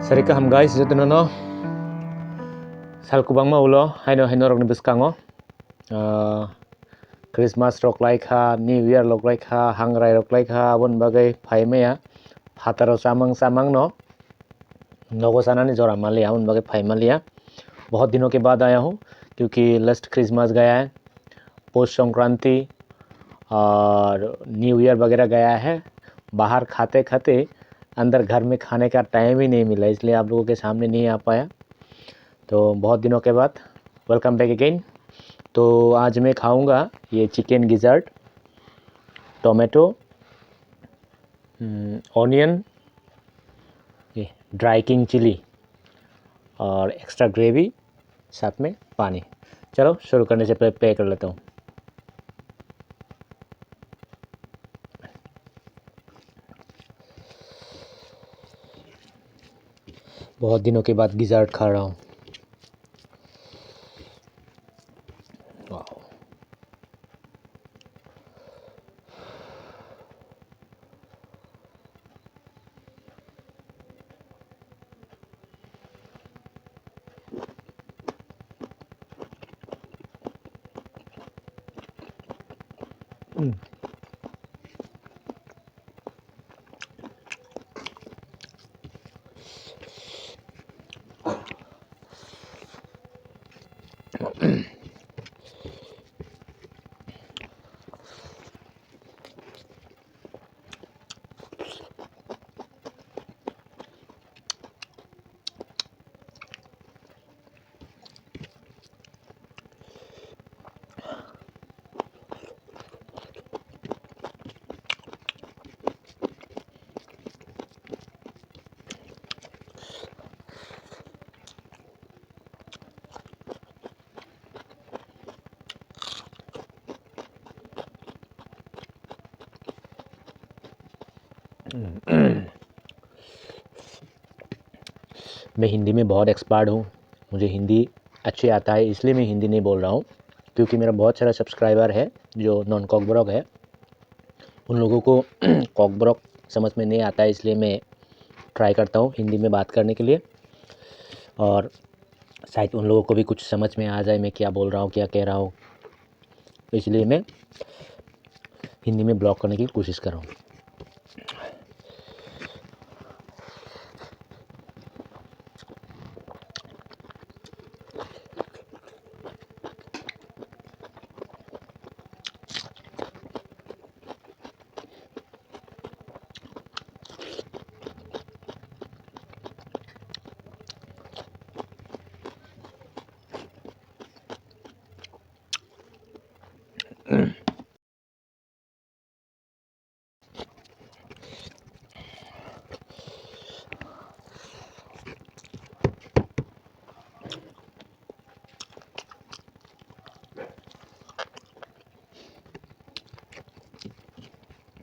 Sarika ham guys jotono no salkubang ma ulo haino rok ni biskango Christmas rok laika New Year rok laika hangrai rok laika abon bagai phaimaya hataro samang no नगो साना ने जोरा मान लिया उन बाकी five मान लिया। बहुत दिनों के बाद आया हूँ क्योंकि लास्ट क्रिसमस गया है, पोस्ट संक्रांति और न्यू ईयर वगैरह गया है। बाहर खाते खाते अंदर घर में खाने का टाइम ही नहीं मिला, इसलिए आप लोगों के सामने नहीं आ पाया। तो बहुत दिनों के बाद वेलकम बैक अगेन। तो आज मैं खाऊंगा ये चिकन गिजर्ड, टोमेटो, ऑनियन, ये ड्राई किंग चिली और एक्स्ट्रा ग्रेवी, साथ में पानी। चलो शुरू करने से पहले पे कर लेता हूँ। बहुत दिनों के बाद गिज़ार्ड खा रहा हूँ। मैं हिंदी में बहुत एक्सपर्ट हूँ, मुझे हिंदी अच्छे आता है, इसलिए मैं हिंदी नहीं बोल रहा हूँ। क्योंकि मेरा बहुत सारा सब्सक्राइबर है जो नॉन कॉकब्रॉक है, उन लोगों को कॉकब्रॉक समझ में नहीं आता है, इसलिए मैं ट्राई करता हूँ हिंदी में बात करने के लिए। और शायद उन लोगों को भी कुछ समझ में आ जाए मैं क्या बोल रहा हूँ, क्या कह रहा हूँ, तो इसलिए मैं हिंदी में ब्लॉग करने की कोशिश कर रहा हूँ।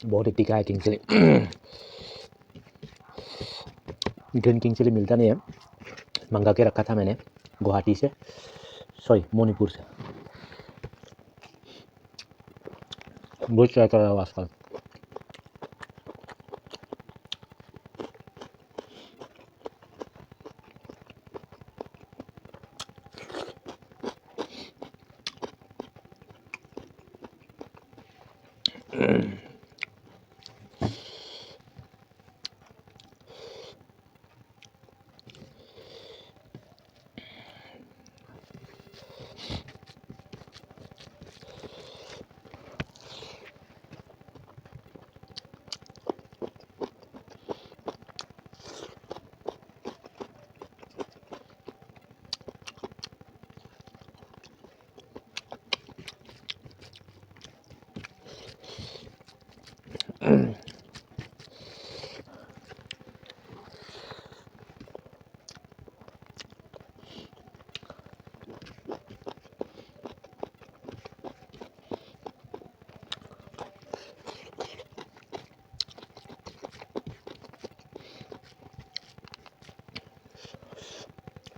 बहुत ही तीखा है king chilli. Green king chilli मिलता नहीं है, मंगा के रखा था मैंने गुवाहाटी से, सॉरी मणिपुर से। बहुत ट्राई कर रहा हूँ आजकल।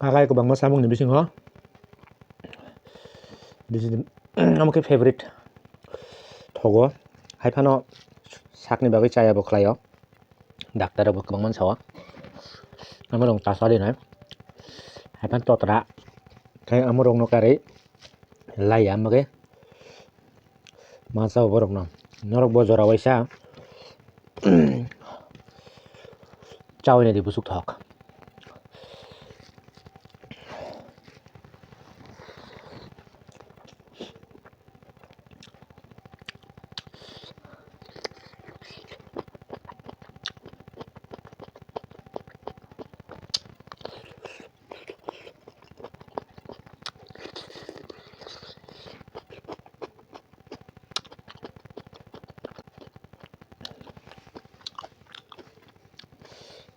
Kakak ko bang masabong ni bising ho. This is আমার ফেভারিট থগো হাইফানো সাকনি বাগै চাया बख्लायो डाक्टर अब गोबां मानसावा Amarong tasali na. Hapan totra. Kaya amarong no kari. Lai amage. Masa borok na. Norok bojora waisa. Chao ini di busuk thok.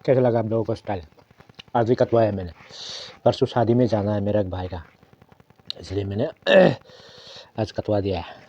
कैसा लगा आप लोगों को style? आज ही कटवाया मैंने, परसों शादी में जाना है मेरा एक भाई का, इसलिए मैंने आज कटवा दिया है।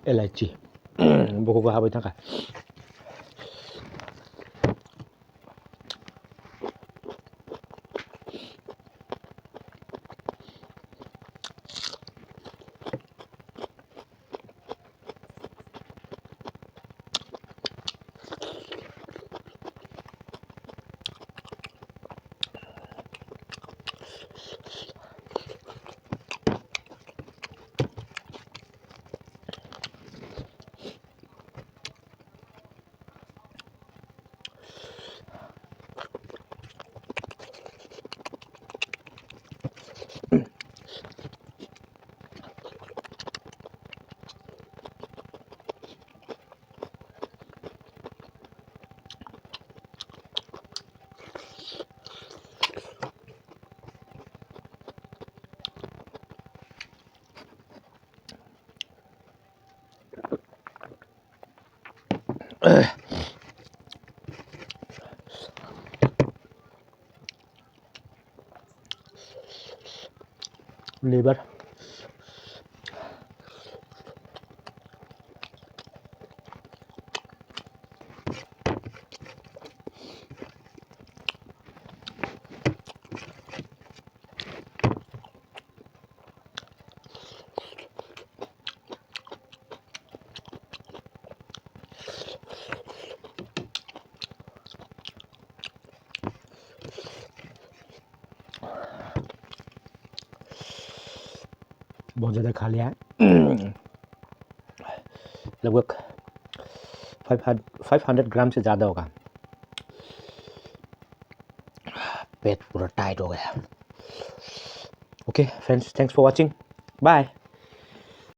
Elachi, buku gua habis nangka. Liver. बहुत ज़्यादा खा लिया है। लगभग 500 ग्राम से ज़्यादा होगा। पेट पूरा टाइट हो गया। Okay friends, thanks for watching, bye.